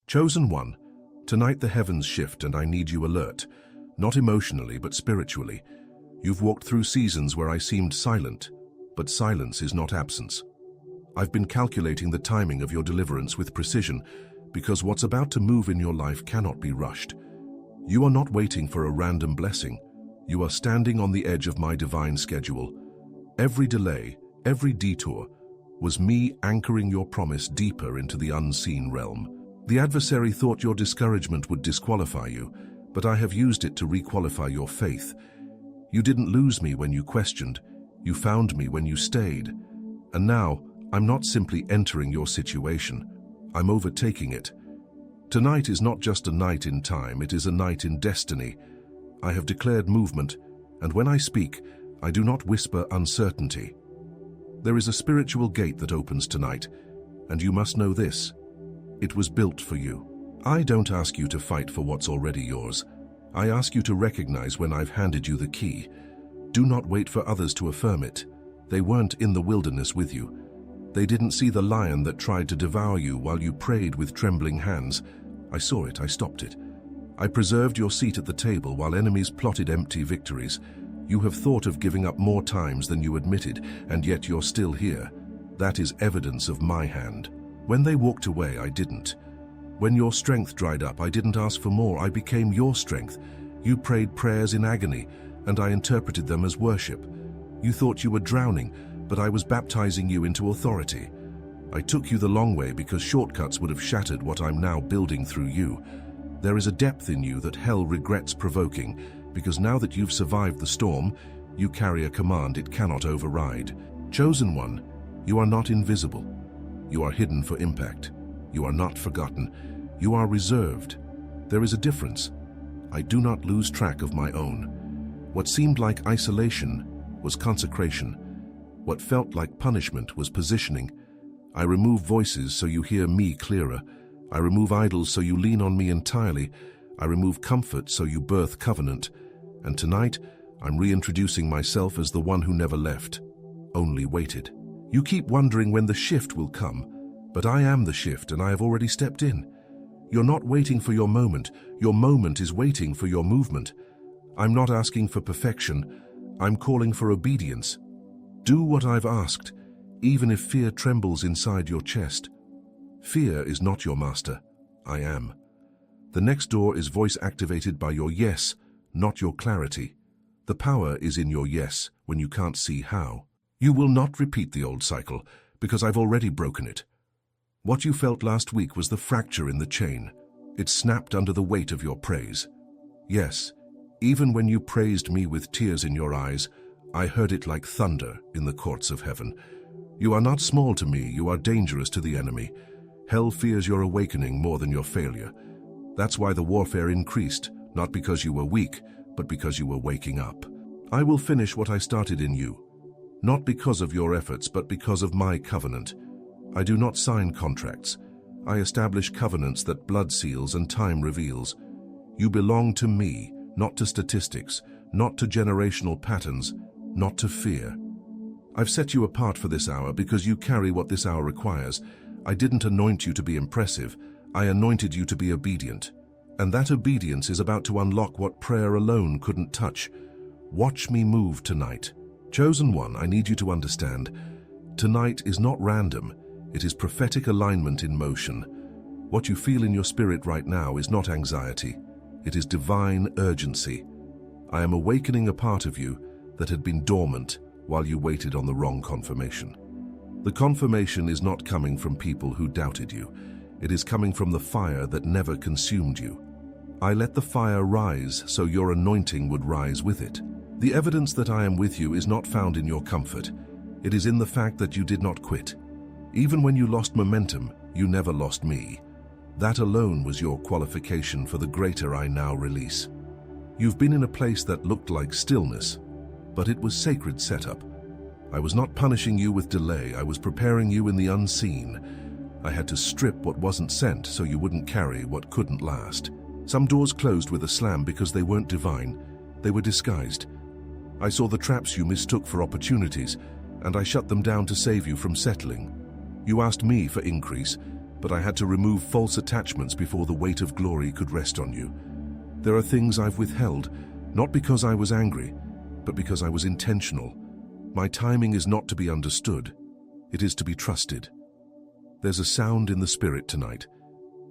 Chosen one, tonight the heavens shift and I need you alert, not emotionally but spiritually. You've walked through seasons where I seemed silent, but silence is not absence. I've been calculating the timing of your deliverance with precision because what's about to move in your life cannot be rushed. You are not waiting for a random blessing. You are standing on the edge of my divine schedule. Every delay, every detour, was me anchoring your promise deeper into the unseen realm. The adversary thought your discouragement would disqualify you, but I have used it to requalify your faith. You didn't lose me when you questioned. You found me when you stayed. And now, I'm not simply entering your situation. I'm overtaking it. Tonight is not just a night in time, it is a night in destiny. I have declared movement, and when I speak, I do not whisper uncertainty. There is a spiritual gate that opens tonight, and you must know this. It was built for you. I don't ask you to fight for what's already yours. I ask you to recognize when I've handed you the key. Do not wait for others to affirm it. They weren't in the wilderness with you. They didn't see the lion that tried to devour you while you prayed with trembling hands. I saw it, I stopped it. I preserved your seat at the table while enemies plotted empty victories. You have thought of giving up more times than you admitted, and yet you're still here. That is evidence of my hand. When they walked away, I didn't. When your strength dried up, I didn't ask for more. I became your strength. You prayed prayers in agony, and I interpreted them as worship. You thought you were drowning, but I was baptizing you into authority. I took you the long way because shortcuts would have shattered what I'm now building through you. There is a depth in you that hell regrets provoking, because now that you've survived the storm, you carry a command it cannot override. Chosen one, you are not invisible. You are hidden for impact. You are not forgotten. You are reserved. There is a difference. I do not lose track of my own. What seemed like isolation was consecration. What felt like punishment was positioning. I remove voices so you hear me clearer. I remove idols so you lean on me entirely. I remove comfort so you birth covenant. And tonight, I'm reintroducing myself as the one who never left, only waited. You keep wondering when the shift will come, but I am the shift and I have already stepped in. You're not waiting for your moment is waiting for your movement. I'm not asking for perfection, I'm calling for obedience. Do what I've asked, even if fear trembles inside your chest. Fear is not your master, I am. The next door is voice activated by your yes, not your clarity. The power is in your yes when you can't see how. You will not repeat the old cycle, because I've already broken it. What you felt last week was the fracture in the chain. It snapped under the weight of your praise. Yes, even when you praised me with tears in your eyes, I heard it like thunder in the courts of heaven. You are not small to me, you are dangerous to the enemy. Hell fears your awakening more than your failure. That's why the warfare increased, not because you were weak, but because you were waking up. I will finish what I started in you. Not because of your efforts, but because of my covenant. I do not sign contracts. I establish covenants that blood seals and time reveals. You belong to me, not to statistics, not to generational patterns, not to fear. I've set you apart for this hour because you carry what this hour requires. I didn't anoint you to be impressive. I anointed you to be obedient. And that obedience is about to unlock what prayer alone couldn't touch. Watch me move tonight. Chosen one, I need you to understand, tonight is not random, it is prophetic alignment in motion. What you feel in your spirit right now is not anxiety, it is divine urgency. I am awakening a part of you that had been dormant while you waited on the wrong confirmation. The confirmation is not coming from people who doubted you, it is coming from the fire that never consumed you. I let the fire rise so your anointing would rise with it. The evidence that I am with you is not found in your comfort. It is in the fact that you did not quit. Even when you lost momentum, you never lost me. That alone was your qualification for the greater I now release. You've been in a place that looked like stillness, but it was sacred setup. I was not punishing you with delay, I was preparing you in the unseen. I had to strip what wasn't sent so you wouldn't carry what couldn't last. Some doors closed with a slam because they weren't divine, they were disguised. I saw the traps you mistook for opportunities, and I shut them down to save you from settling. You asked me for increase, but I had to remove false attachments before the weight of glory could rest on you. There are things I've withheld, not because I was angry, but because I was intentional. My timing is not to be understood, it is to be trusted. There's a sound in the spirit tonight,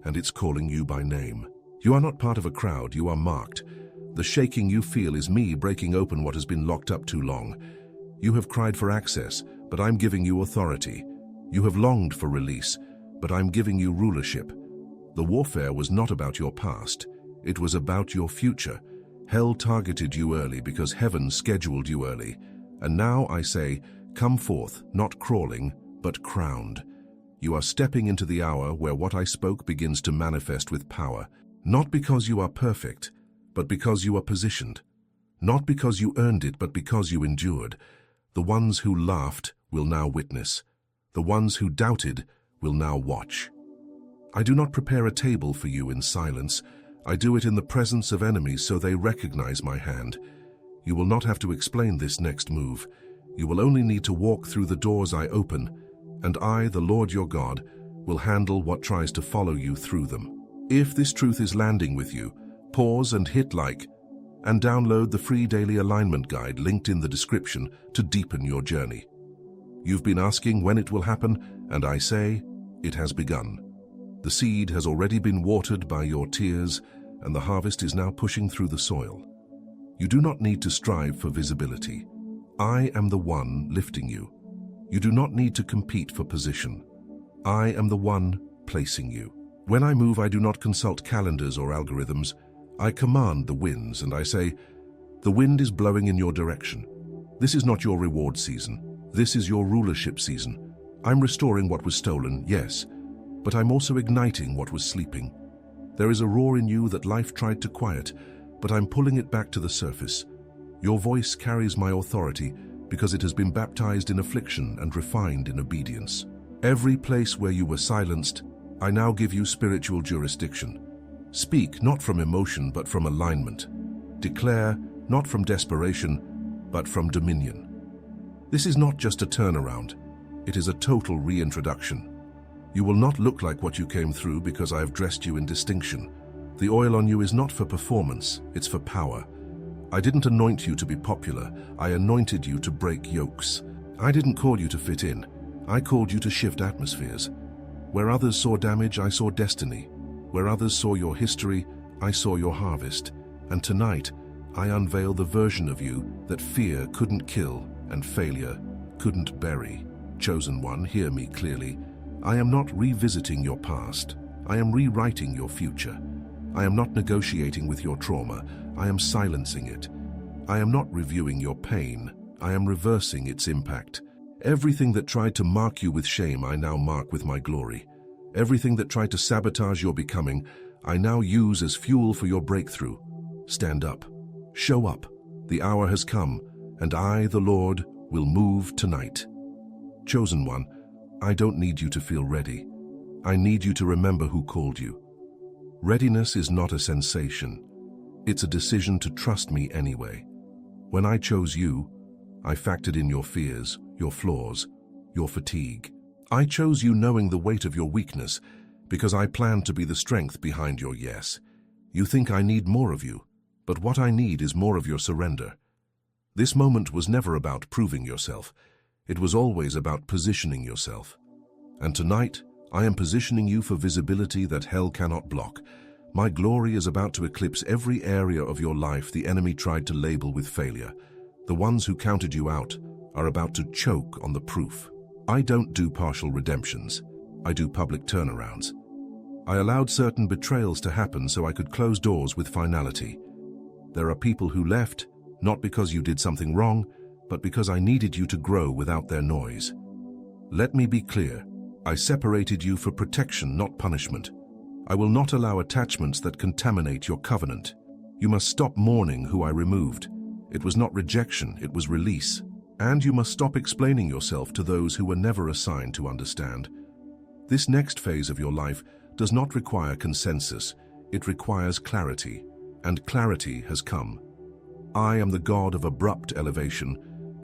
and it's calling you by name. You are not part of a crowd, you are marked. The shaking you feel is me breaking open what has been locked up too long. You have cried for access, but I'm giving you authority. You have longed for release, but I'm giving you rulership. The warfare was not about your past, it was about your future. Hell targeted you early because heaven scheduled you early. And now I say, come forth, not crawling, but crowned. You are stepping into the hour where what I spoke begins to manifest with power, not because you are perfect, but because you are positioned. Not because you earned it, but because you endured. The ones who laughed will now witness. The ones who doubted will now watch. I do not prepare a table for you in silence. I do it in the presence of enemies so they recognize my hand. You will not have to explain this next move. You will only need to walk through the doors I open, and I, the Lord your God, will handle what tries to follow you through them. If this truth is landing with you, pause and hit like, and download the free daily alignment guide linked in the description to deepen your journey. You've been asking when it will happen, and I say, it has begun. The seed has already been watered by your tears, and the harvest is now pushing through the soil. You do not need to strive for visibility. I am the one lifting you. You do not need to compete for position. I am the one placing you. When I move, I do not consult calendars or algorithms. I command the winds, and I say, the wind is blowing in your direction. This is not your reward season. This is your rulership season. I'm restoring what was stolen, yes, but I'm also igniting what was sleeping. There is a roar in you that life tried to quiet, but I'm pulling it back to the surface. Your voice carries my authority because it has been baptized in affliction and refined in obedience. Every place where you were silenced, I now give you spiritual jurisdiction. Speak not from emotion but from alignment. Declare not from desperation but from dominion. This is not just a turnaround, it is a total reintroduction. You will not look like what you came through because I have dressed you in distinction. The oil on you is not for performance, it's for power. I didn't anoint you to be popular, I anointed you to break yokes. I didn't call you to fit in, I called you to shift atmospheres. Where others saw damage, I saw destiny. Where others saw your history, I saw your harvest. And tonight, I unveil the version of you that fear couldn't kill and failure couldn't bury. Chosen one, hear me clearly. I am not revisiting your past. I am rewriting your future. I am not negotiating with your trauma. I am silencing it. I am not reviewing your pain. I am reversing its impact. Everything that tried to mark you with shame, I now mark with my glory. Everything that tried to sabotage your becoming, I now use as fuel for your breakthrough. Stand up. Show up. The hour has come, and I, the Lord, will move tonight. Chosen one, I don't need you to feel ready. I need you to remember who called you. Readiness is not a sensation. It's a decision to trust me anyway. When I chose you, I factored in your fears, your flaws, your fatigue. I chose you knowing the weight of your weakness because I planned to be the strength behind your yes. You think I need more of you, but what I need is more of your surrender. This moment was never about proving yourself. It was always about positioning yourself. And tonight, I am positioning you for visibility that hell cannot block. My glory is about to eclipse every area of your life the enemy tried to label with failure. The ones who counted you out are about to choke on the proof. I don't do partial redemptions. I do public turnarounds. I allowed certain betrayals to happen so I could close doors with finality. There are people who left, not because you did something wrong, but because I needed you to grow without their noise. Let me be clear. I separated you for protection, not punishment. I will not allow attachments that contaminate your covenant. You must stop mourning who I removed. It was not rejection, it was release. And you must stop explaining yourself to those who were never assigned to understand. This next phase of your life does not require consensus, it requires clarity, and clarity has come. I am the God of abrupt elevation,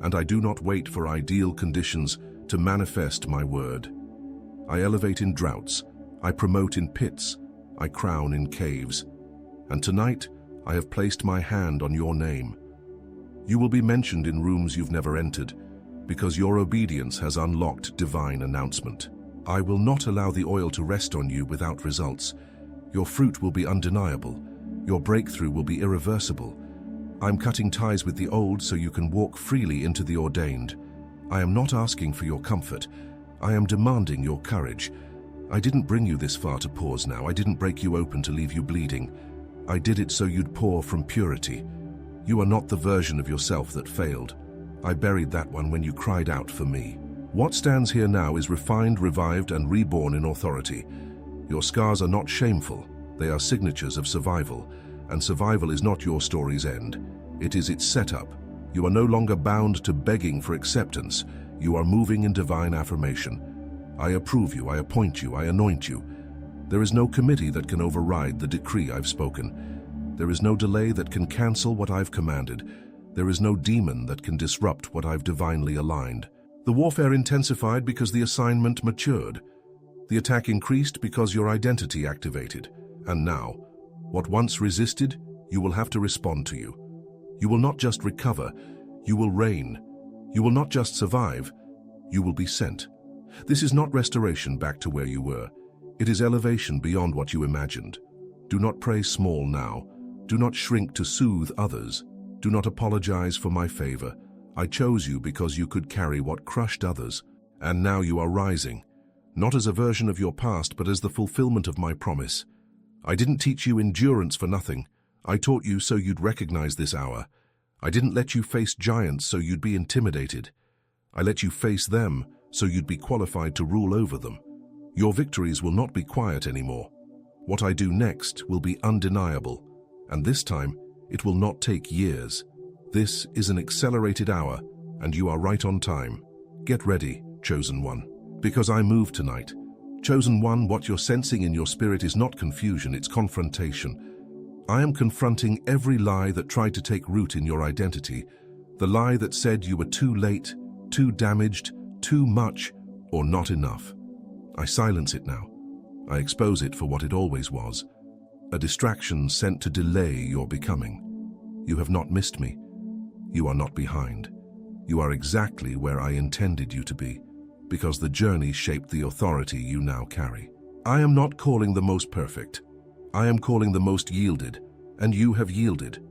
and I do not wait for ideal conditions to manifest my word. I elevate in droughts, I promote in pits, I crown in caves. And tonight, I have placed my hand on your name. You will be mentioned in rooms you've never entered, because your obedience has unlocked divine announcement. I will not allow the oil to rest on you without results. Your fruit will be undeniable. Your breakthrough will be irreversible. I'm cutting ties with the old so you can walk freely into the ordained. I am not asking for your comfort. I am demanding your courage. I didn't bring you this far to pause now. I didn't break you open to leave you bleeding. I did it so you'd pour from purity. You are not the version of yourself that failed. I buried that one when you cried out for me. What stands here now is refined, revived, and reborn in authority. Your scars are not shameful. They are signatures of survival, and survival is not your story's end. It is its setup. You are no longer bound to begging for acceptance. You are moving in divine affirmation. I approve you, I appoint you, I anoint you. There is no committee that can override the decree I've spoken. There is no delay that can cancel what I've commanded. There is no demon that can disrupt what I've divinely aligned. The warfare intensified because the assignment matured. The attack increased because your identity activated. And now, what once resisted, you will have to respond to you. You will not just recover, you will reign. You will not just survive, you will be sent. This is not restoration back to where you were. It is elevation beyond what you imagined. Do not pray small now. Do not shrink to soothe others. Do not apologize for my favor. I chose you because you could carry what crushed others. And now you are rising, not as a version of your past, but as the fulfillment of my promise. I didn't teach you endurance for nothing. I taught you so you'd recognize this hour. I didn't let you face giants so you'd be intimidated. I let you face them so you'd be qualified to rule over them. Your victories will not be quiet anymore. What I do next will be undeniable, and this time it will not take years. This is an accelerated hour, and you are right on time. Get ready, Chosen One, because I move tonight. Chosen One, what you're sensing in your spirit is not confusion, it's confrontation. I am confronting every lie that tried to take root in your identity, the lie that said you were too late, too damaged, too much, or not enough. I silence it now. I expose it for what it always was, a distraction sent to delay your becoming. You have not missed me. You are not behind. You are exactly where I intended you to be, because the journey shaped the authority you now carry. I am not calling the most perfect. I am calling the most yielded, and you have yielded.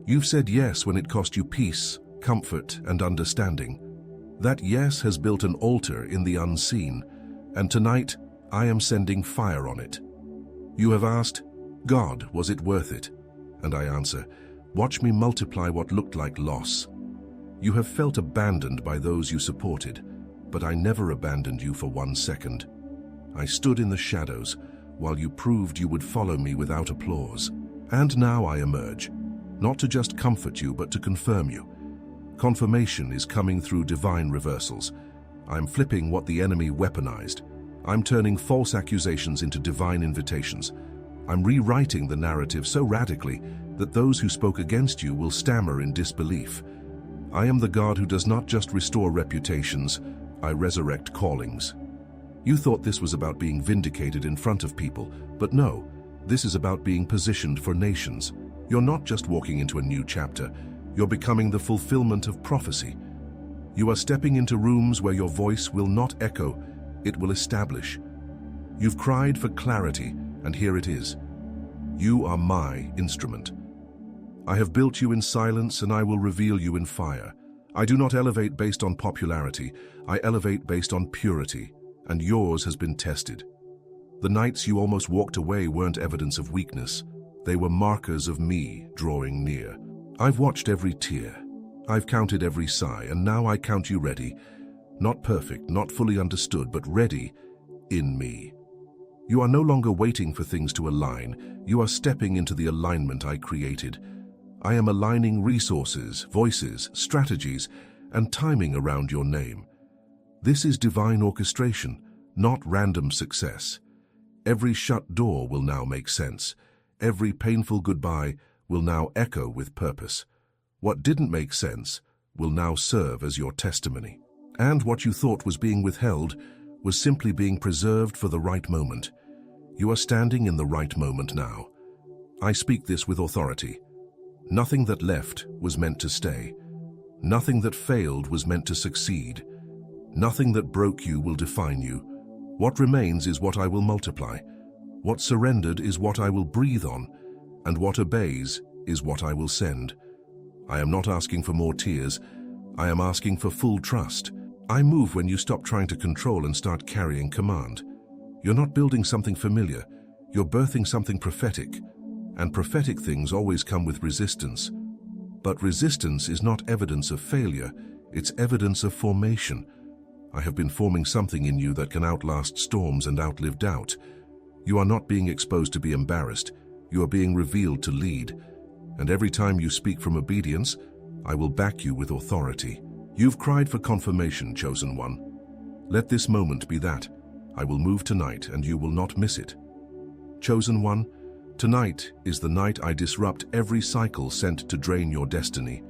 You've said yes when it cost you peace, comfort, and understanding. That yes has built an altar in the unseen, and tonight I am sending fire on it. You have asked, God, was it worth it? And I answer, watch me multiply what looked like loss. You have felt abandoned by those you supported, but I never abandoned you for 1 second. I stood in the shadows while you proved you would follow me without applause. And now I emerge, not to just comfort you, but to confirm you. Confirmation is coming through divine reversals. I'm flipping what the enemy weaponized. I'm turning false accusations into divine invitations. I'm rewriting the narrative so radically that those who spoke against you will stammer in disbelief. I am the God who does not just restore reputations, I resurrect callings. You thought this was about being vindicated in front of people, but no, this is about being positioned for nations. You're not just walking into a new chapter, you're becoming the fulfillment of prophecy. You are stepping into rooms where your voice will not echo, it will establish. You've cried for clarity, and here it is. You are my instrument. I have built you in silence, and I will reveal you in fire. I do not elevate based on popularity, I elevate based on purity, and yours has been tested. The nights you almost walked away weren't evidence of weakness. They were markers of me drawing near. I've watched every tear. I've counted every sigh, and now I count you ready. Not perfect, not fully understood, but ready in me. You are no longer waiting for things to align. You are stepping into the alignment I created. I am aligning resources, voices, strategies, and timing around your name. This is divine orchestration, not random success. Every shut door will now make sense. Every painful goodbye will now echo with purpose. What didn't make sense will now serve as your testimony. And what you thought was being withheld was simply being preserved for the right moment. You are standing in the right moment now. I speak this with authority. Nothing that left was meant to stay. Nothing that failed was meant to succeed. Nothing that broke you will define you. What remains is what I will multiply. What surrendered is what I will breathe on, and what obeys is what I will send. I am not asking for more tears. I am asking for full trust. I move when you stop trying to control and start carrying command. You're not building something familiar. You're birthing something prophetic. And prophetic things always come with resistance. But resistance is not evidence of failure. It's evidence of formation. I have been forming something in you that can outlast storms and outlive doubt. You are not being exposed to be embarrassed. You are being revealed to lead. And every time you speak from obedience, I will back you with authority. You've cried for confirmation, chosen one. Let this moment be that. I will move tonight, and you will not miss it. Chosen one, tonight is the night I disrupt every cycle sent to drain your destiny.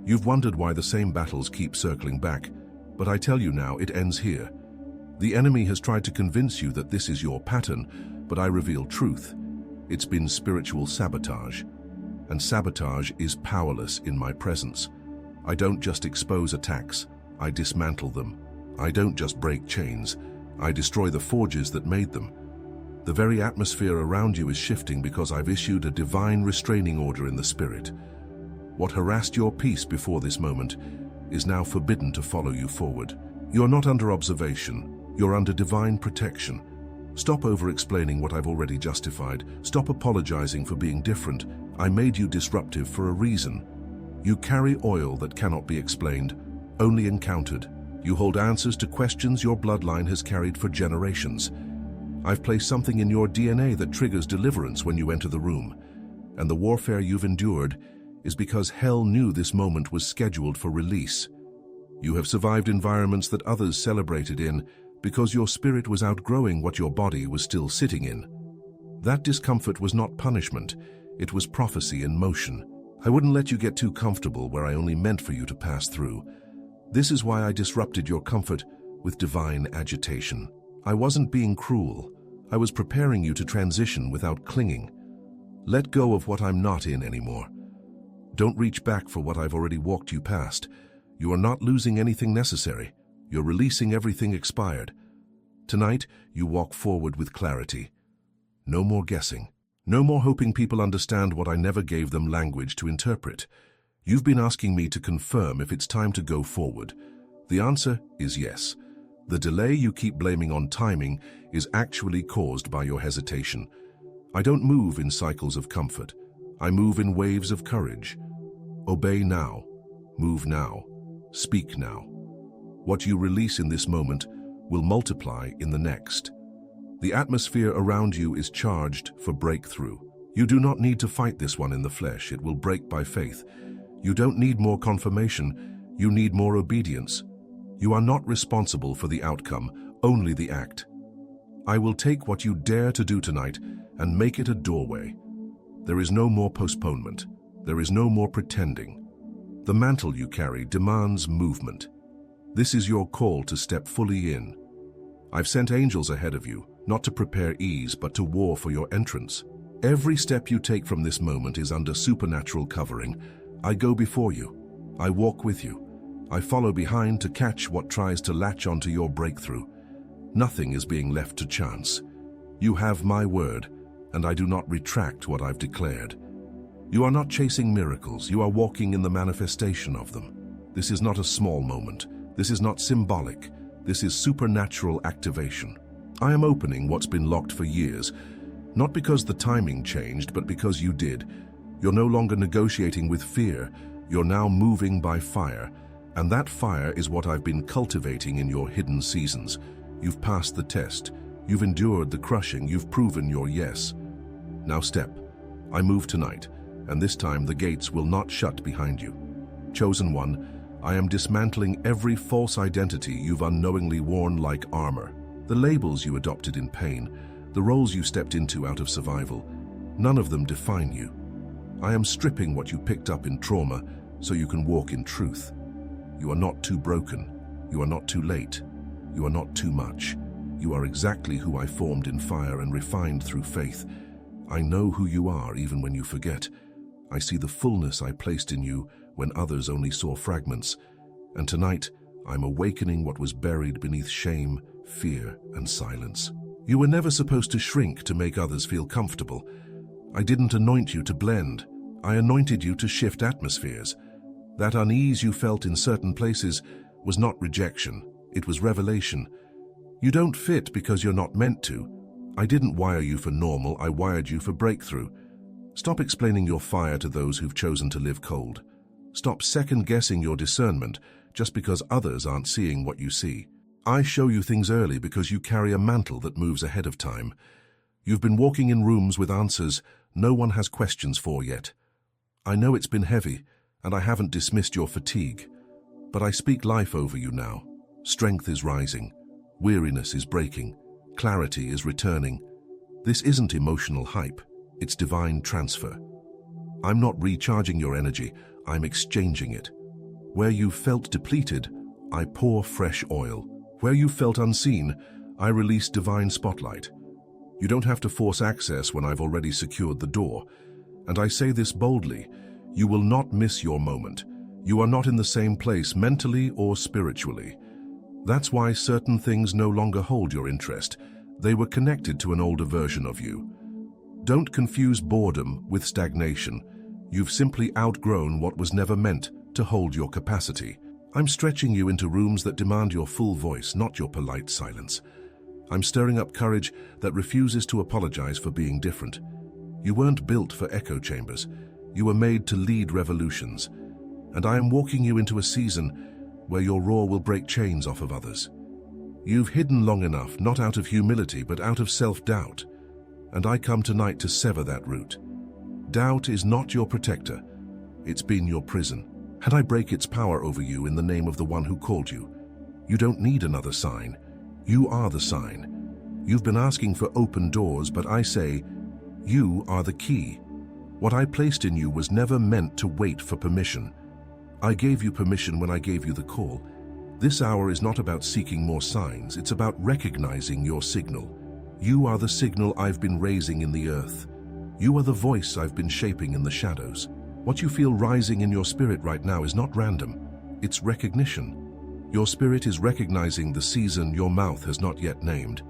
You've wondered why the same battles keep circling back, but I tell you now, it ends here. The enemy has tried to convince you that this is your pattern, but I reveal truth. It's been spiritual sabotage. And sabotage is powerless in my presence. I don't just expose attacks, I dismantle them. I don't just break chains, I destroy the forges that made them. The very atmosphere around you is shifting because I've issued a divine restraining order in the spirit. What harassed your peace before this moment is now forbidden to follow you forward. You're not under observation, you're under divine protection. Stop over-explaining what I've already justified. Stop apologizing for being different. I made you disruptive for a reason. You carry oil that cannot be explained, only encountered. You hold answers to questions your bloodline has carried for generations. I've placed something in your DNA that triggers deliverance when you enter the room. And the warfare you've endured is because hell knew this moment was scheduled for release. You have survived environments that others celebrated in because your spirit was outgrowing what your body was still sitting in. That discomfort was not punishment, it was prophecy in motion. I wouldn't let you get too comfortable where I only meant for you to pass through. This is why I disrupted your comfort with divine agitation. I wasn't being cruel. I was preparing you to transition without clinging. Let go of what I'm not in anymore. Don't reach back for what I've already walked you past. You are not losing anything necessary. You're releasing everything expired. Tonight, you walk forward with clarity. No more guessing. No more hoping people understand what I never gave them language to interpret. You've been asking me to confirm if it's time to go forward. The answer is yes. The delay you keep blaming on timing is actually caused by your hesitation. I don't move in cycles of comfort. I move in waves of courage. Obey now. Move now. Speak now. What you release in this moment will multiply in the next. The atmosphere around you is charged for breakthrough. You do not need to fight this one in the flesh. It will break by faith. You don't need more confirmation. You need more obedience. You are not responsible for the outcome, only the act. I will take what you dare to do tonight and make it a doorway. There is no more postponement. There is no more pretending. The mantle you carry demands movement. This is your call to step fully in. I've sent angels ahead of you, not to prepare ease, but to war for your entrance. Every step you take from this moment is under supernatural covering. I go before you. I walk with you. I follow behind to catch what tries to latch onto your breakthrough. Nothing is being left to chance. You have my word, and I do not retract what I've declared. You are not chasing miracles. You are walking in the manifestation of them. This is not a small moment. This is not symbolic. This is supernatural activation. I am opening what's been locked for years, not because the timing changed, but because you did. You're no longer negotiating with fear. You're now moving by fire. And that fire is what I've been cultivating in your hidden seasons. You've passed the test. You've endured the crushing. You've proven your yes. Now step. I move tonight, and this time the gates will not shut behind you. Chosen one, I am dismantling every false identity you've unknowingly worn like armor. The labels you adopted in pain, the roles you stepped into out of survival, none of them define you. I am stripping what you picked up in trauma so you can walk in truth. You are not too broken. You are not too late. You are not too much. You are exactly who I formed in fire and refined through faith. I know who you are even when you forget. I see the fullness I placed in you when others only saw fragments. And tonight, I'm awakening what was buried beneath shame, fear, and silence. You were never supposed to shrink to make others feel comfortable. I didn't anoint you to blend. I anointed you to shift atmospheres. That unease you felt in certain places was not rejection, it was revelation. You don't fit because you're not meant to. I didn't wire you for normal, I wired you for breakthrough. Stop explaining your fire to those who've chosen to live cold. Stop second-guessing your discernment just because others aren't seeing what you see. I show you things early because you carry a mantle that moves ahead of time. You've been walking in rooms with answers no one has questions for yet. I know it's been heavy, and I haven't dismissed your fatigue. But I speak life over you now. Strength is rising. Weariness is breaking. Clarity is returning. This isn't emotional hype. It's divine transfer. I'm not recharging your energy. I'm exchanging it. Where you felt depleted, I pour fresh oil. Where you felt unseen, I release divine spotlight. You don't have to force access when I've already secured the door. And I say this boldly, you will not miss your moment. You are not in the same place mentally or spiritually. That's why certain things no longer hold your interest. They were connected to an older version of you. Don't confuse boredom with stagnation. You've simply outgrown what was never meant to hold your capacity. I'm stretching you into rooms that demand your full voice, not your polite silence. I'm stirring up courage that refuses to apologize for being different. You weren't built for echo chambers. You were made to lead revolutions. And I am walking you into a season where your roar will break chains off of others. You've hidden long enough, not out of humility, but out of self-doubt. And I come tonight to sever that root. Doubt is not your protector. It's been your prison. And I break its power over you in the name of the one who called you. You don't need another sign. You are the sign. You've been asking for open doors, but I say, you are the key. What I placed in you was never meant to wait for permission. I gave you permission when I gave you the call. This hour is not about seeking more signs, it's about recognizing your signal. You are the signal I've been raising in the earth. You are the voice I've been shaping in the shadows. What you feel rising in your spirit right now is not random, it's recognition. Your spirit is recognizing the season your mouth has not yet named.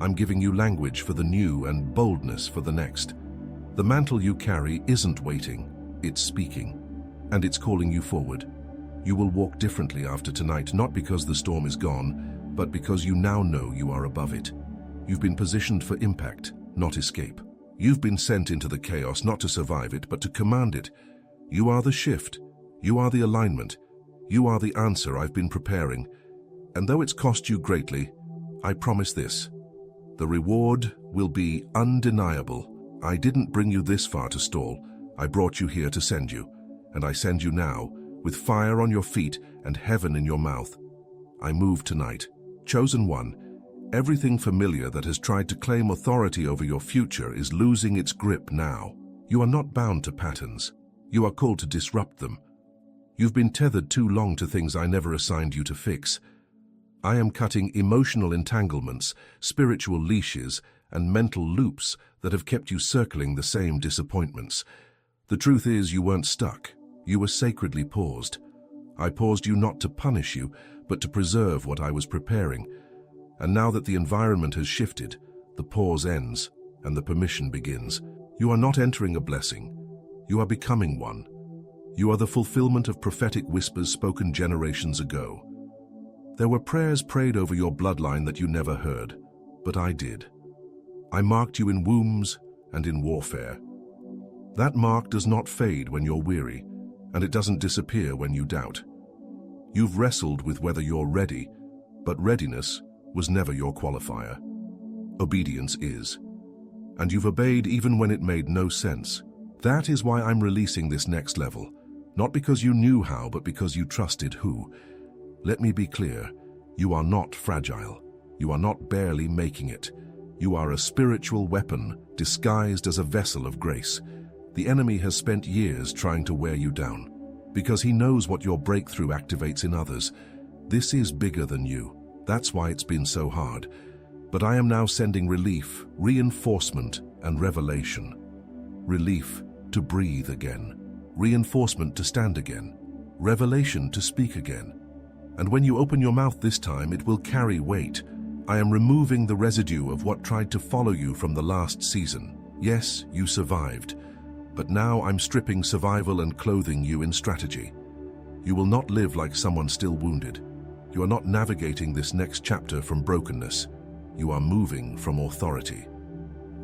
I'm giving you language for the new and boldness for the next. The mantle you carry isn't waiting, it's speaking. And it's calling you forward. You will walk differently after tonight, not because the storm is gone, but because you now know you are above it. You've been positioned for impact, not escape. You've been sent into the chaos not to survive it, but to command it. You are the shift. You are the alignment. You are the answer I've been preparing. And though it's cost you greatly, I promise this. The reward will be undeniable. I didn't bring you this far to stall. I brought you here to send you. And I send you now, with fire on your feet and heaven in your mouth. I move tonight. Chosen one, everything familiar that has tried to claim authority over your future is losing its grip now. You are not bound to patterns. You are called to disrupt them. You've been tethered too long to things I never assigned you to fix. I am cutting emotional entanglements, spiritual leashes, and mental loops that have kept you circling the same disappointments. The truth is, you weren't stuck. You were sacredly paused. I paused you not to punish you, but to preserve what I was preparing. And now that the environment has shifted, the pause ends, and the permission begins. You are not entering a blessing. You are becoming one. You are the fulfillment of prophetic whispers spoken generations ago. There were prayers prayed over your bloodline that you never heard, but I did. I marked you in wombs and in warfare. That mark does not fade when you're weary, and it doesn't disappear when you doubt. You've wrestled with whether you're ready, but readiness was never your qualifier. Obedience is. And you've obeyed even when it made no sense. That is why I'm releasing this next level, not because you knew how, but because you trusted who. Let me be clear, you are not fragile. You are not barely making it. You are a spiritual weapon disguised as a vessel of grace. The enemy has spent years trying to wear you down, because he knows what your breakthrough activates in others. This is bigger than you. That's why it's been so hard. But I am now sending relief, reinforcement, and revelation. Relief to breathe again. Reinforcement to stand again. Revelation to speak again. And when you open your mouth this time, it will carry weight. I am removing the residue of what tried to follow you from the last season. Yes, you survived. But now I'm stripping survival and clothing you in strategy. You will not live like someone still wounded. You are not navigating this next chapter from brokenness. You are moving from authority.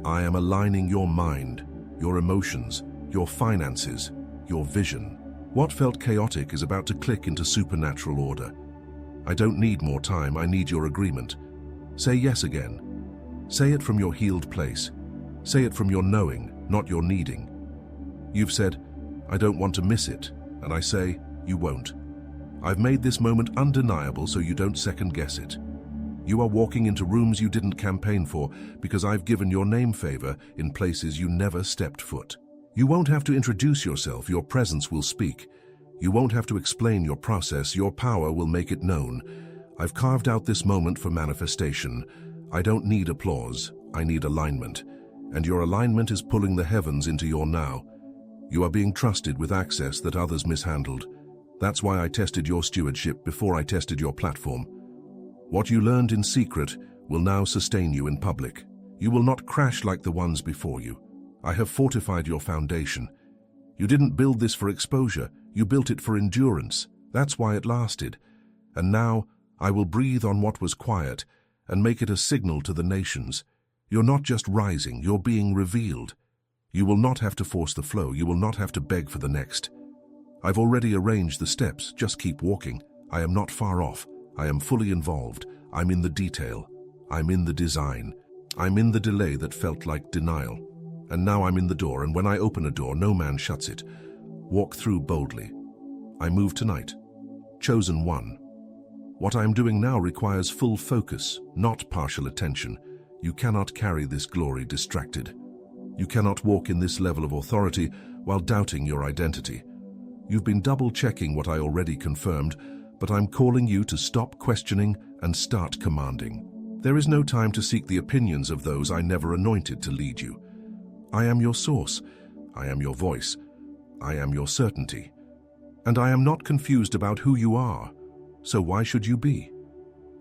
I am aligning your mind, your emotions, your finances, your vision. What felt chaotic is about to click into supernatural order. I don't need more time, I need your agreement. Say yes again. Say it from your healed place. Say it from your knowing, not your needing. You've said, I don't want to miss it, and I say, you won't. I've made this moment undeniable so you don't second guess it. You are walking into rooms you didn't campaign for because I've given your name favor in places you never stepped foot. You won't have to introduce yourself, your presence will speak. You won't have to explain your process, your power will make it known. I've carved out this moment for manifestation. I don't need applause, I need alignment. And your alignment is pulling the heavens into your now. You are being trusted with access that others mishandled. That's why I tested your stewardship before I tested your platform. What you learned in secret will now sustain you in public. You will not crash like the ones before you. I have fortified your foundation. You didn't build this for exposure, you built it for endurance. That's why it lasted. And now I will breathe on what was quiet and make it a signal to the nations. You're not just rising, you're being revealed. You will not have to force the flow, you will not have to beg for the next. I've already arranged the steps, just keep walking. I am not far off. I am fully involved. I'm in the detail. I'm in the design. I'm in the delay that felt like denial. And now I'm in the door, and when I open a door, no man shuts it. Walk through boldly. I move tonight. Chosen one. What I am doing now requires full focus, not partial attention. You cannot carry this glory distracted. You cannot walk in this level of authority while doubting your identity. You've been double-checking what I already confirmed, but I'm calling you to stop questioning and start commanding. There is no time to seek the opinions of those I never anointed to lead you. I am your source. I am your voice. I am your certainty. And I am not confused about who you are. So why should you be?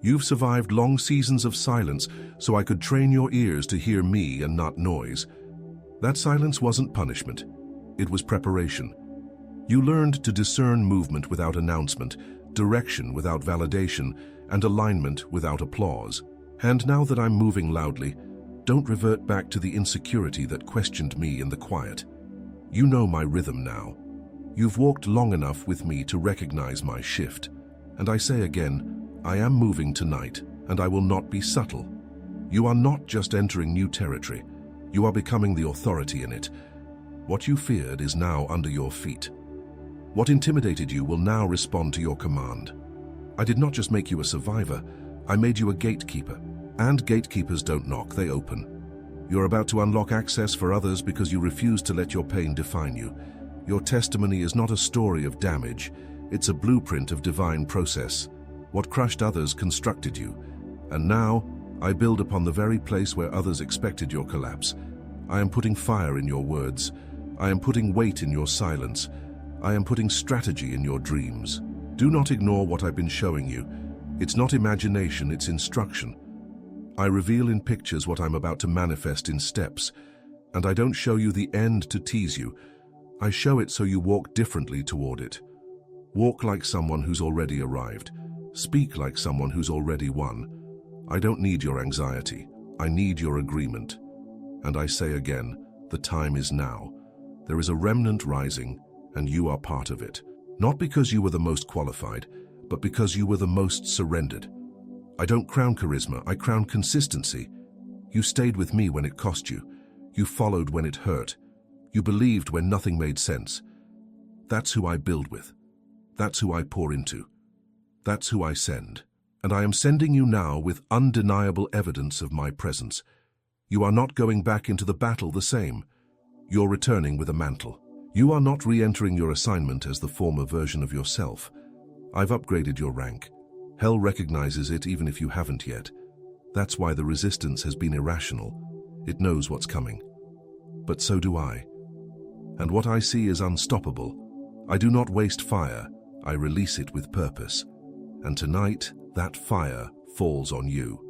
You've survived long seasons of silence, so I could train your ears to hear me and not noise. That silence wasn't punishment. It was preparation. You learned to discern movement without announcement, direction without validation, and alignment without applause. And now that I'm moving loudly, don't revert back to the insecurity that questioned me in the quiet. You know my rhythm now. You've walked long enough with me to recognize my shift. And I say again, I am moving tonight, and I will not be subtle. You are not just entering new territory. You are becoming the authority in it. What you feared is now under your feet. What intimidated you will now respond to your command. I did not just make you a survivor, I made you a gatekeeper. And gatekeepers don't knock, they open. You're about to unlock access for others because you refuse to let your pain define you. Your testimony is not a story of damage, it's a blueprint of divine process. What crushed others constructed you. And now, I build upon the very place where others expected your collapse. I am putting fire in your words. I am putting weight in your silence. I am putting strategy in your dreams. Do not ignore what I've been showing you. It's not imagination, it's instruction. I reveal in pictures what I'm about to manifest in steps, and I don't show you the end to tease you. I show it so you walk differently toward it. Walk like someone who's already arrived. Speak like someone who's already won. I don't need your anxiety. I need your agreement. And I say again, the time is now. There is a remnant rising, and you are part of it. Not because you were the most qualified, but because you were the most surrendered. I don't crown charisma, I crown consistency. You stayed with me when it cost you. You followed when it hurt. You believed when nothing made sense. That's who I build with. That's who I pour into. That's who I send. And I am sending you now with undeniable evidence of my presence. You are not going back into the battle the same. You're returning with a mantle. You are not re-entering your assignment as the former version of yourself. I've upgraded your rank. Hell recognizes it even if you haven't yet. That's why the resistance has been irrational. It knows what's coming. But so do I. And what I see is unstoppable. I do not waste fire, I release it with purpose. And tonight, that fire falls on you.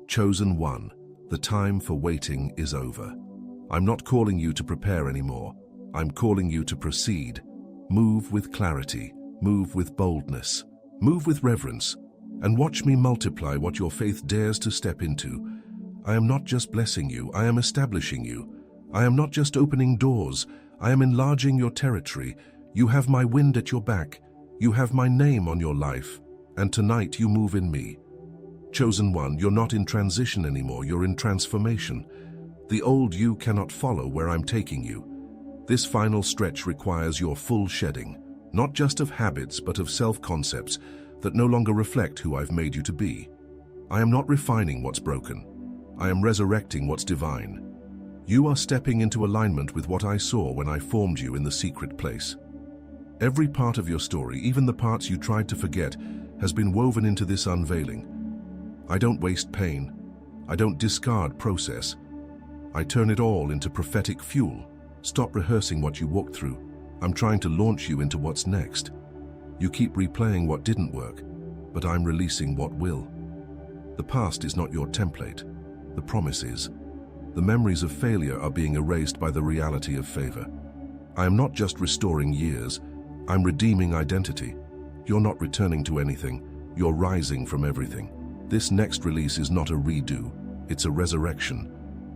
Chosen one, the time for waiting is over. I'm not calling you to prepare anymore. I'm calling you to proceed. Move with clarity, move with boldness, move with reverence, and watch me multiply what your faith dares to step into. I am not just blessing you, I am establishing you. I am not just opening doors, I am enlarging your territory. You have my wind at your back. You have my name on your life. And tonight you move in me. Chosen one, you're not in transition anymore, you're in transformation. The old you cannot follow where I'm taking you. This final stretch requires your full shedding, not just of habits but of self-concepts that no longer reflect who I've made you to be. I am not refining what's broken. I am resurrecting what's divine. You are stepping into alignment with what I saw when I formed you in the secret place. Every part of your story, even the parts you tried to forget, has been woven into this unveiling. I don't waste pain. I don't discard process. I turn it all into prophetic fuel. Stop rehearsing what you walked through. I'm trying to launch you into what's next. You keep replaying what didn't work, but I'm releasing what will. The past is not your template. The promise is. The memories of failure are being erased by the reality of favor. I am not just restoring years. I'm redeeming identity. You're not returning to anything. You're rising from everything. This next release is not a redo. It's a resurrection.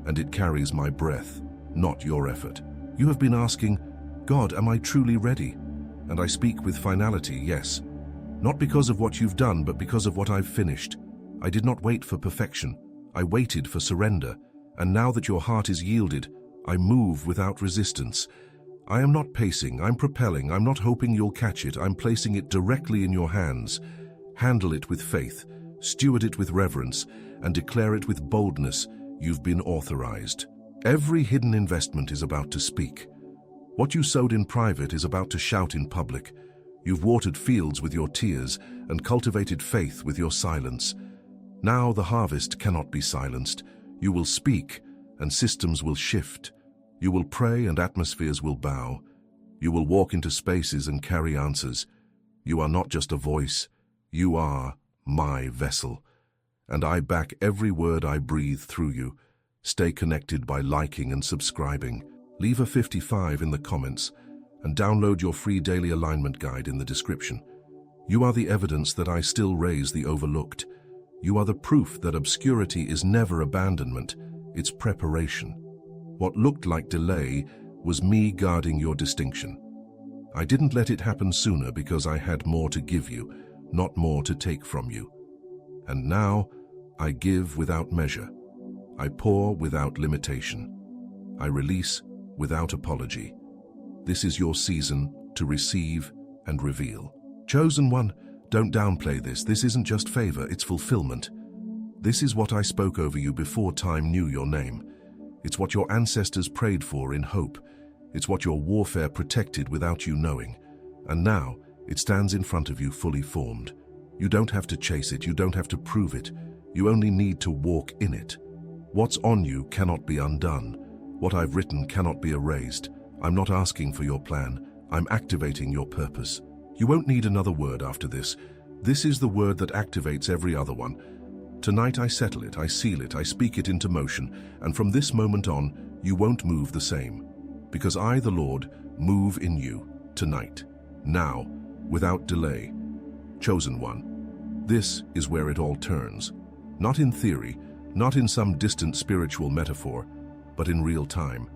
And it carries my breath, not your effort. You have been asking, God, am I truly ready? And I speak with finality, yes. Not because of what you've done, but because of what I've finished. I did not wait for perfection. I waited for surrender. And now that your heart is yielded, I move without resistance. I am not pacing, I'm propelling, I'm not hoping you'll catch it, I'm placing it directly in your hands. Handle it with faith, steward it with reverence, and declare it with boldness. You've been authorized. Every hidden investment is about to speak. What you sowed in private is about to shout in public. You've watered fields with your tears and cultivated faith with your silence. Now the harvest cannot be silenced. You will speak, and systems will shift. You will pray, and atmospheres will bow. You will walk into spaces and carry answers. You are not just a voice. You are my vessel. And I back every word I breathe through you. Stay connected by liking and subscribing. Leave a 55 in the comments, and download your free daily alignment guide in the description. You are the evidence that I still raise the overlooked. You are the proof that obscurity is never abandonment, it's preparation. What looked like delay was me guarding your distinction. I didn't let it happen sooner because I had more to give you, not more to take from you. And now, I give without measure. I pour without limitation. I release without apology. This is your season to receive and reveal. Chosen one, don't downplay this. This isn't just favor, it's fulfillment. This is what I spoke over you before time knew your name. It's what your ancestors prayed for in hope. It's what your warfare protected without you knowing. And now, it stands in front of you fully formed. You don't have to chase it, you don't have to prove it. You only need to walk in it. What's on you cannot be undone. What I've written cannot be erased. I'm not asking for your plan. I'm activating your purpose. You won't need another word after this. This is the word that activates every other one. Tonight I settle it, I seal it, I speak it into motion, and from this moment on, you won't move the same. Because I, the Lord, move in you, tonight, now, without delay. Chosen one. This is where it all turns. Not in theory, not in some distant spiritual metaphor, but in real time.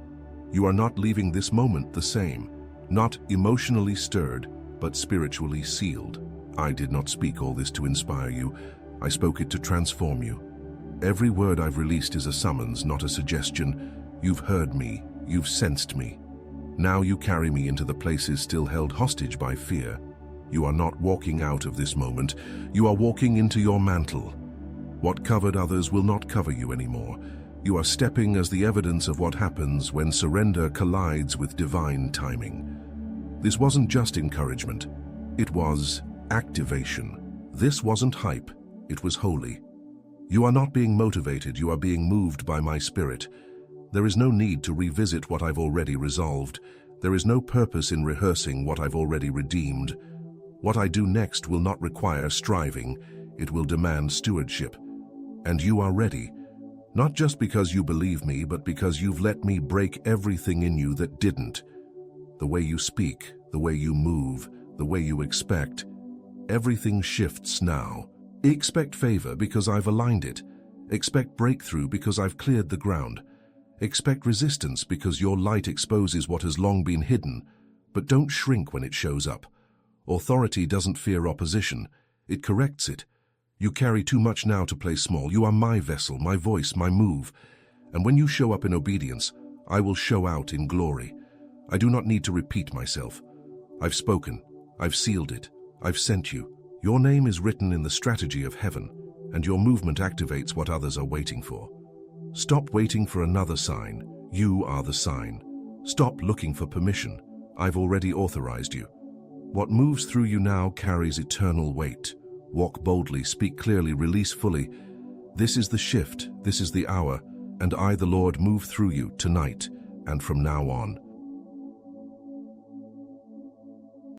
You are not leaving this moment the same, not emotionally stirred, but spiritually sealed. I did not speak all this to inspire you. I spoke it to transform you. Every word I've released is a summons, not a suggestion. You've heard me. You've sensed me. Now you carry me into the places still held hostage by fear. You are not walking out of this moment. You are walking into your mantle. What covered others will not cover you anymore. You are stepping as the evidence of what happens when surrender collides with divine timing. This wasn't just encouragement. It was activation. This wasn't hype. It was holy. You are not being motivated, you are being moved by my spirit. There is no need to revisit what I've already resolved. There is no purpose in rehearsing what I've already redeemed. What I do next will not require striving, it will demand stewardship. And you are ready, not just because you believe me, but because you've let me break everything in you that didn't. The way you speak, the way you move, the way you expect. Everything shifts now. Expect favor because I've aligned it. Expect breakthrough because I've cleared the ground. Expect resistance because your light exposes what has long been hidden. But don't shrink when it shows up. Authority doesn't fear opposition. It corrects it. You carry too much now to play small. You are my vessel, my voice, my move. And when you show up in obedience, I will show out in glory. I do not need to repeat myself. I've spoken. I've sealed it. I've sent you. Your name is written in the strategy of heaven, and your movement activates what others are waiting for. Stop waiting for another sign. You are the sign. Stop looking for permission. I've already authorized you. What moves through you now carries eternal weight. Walk boldly, speak clearly, release fully. This is the shift, this is the hour, and I, the Lord, move through you tonight and from now on.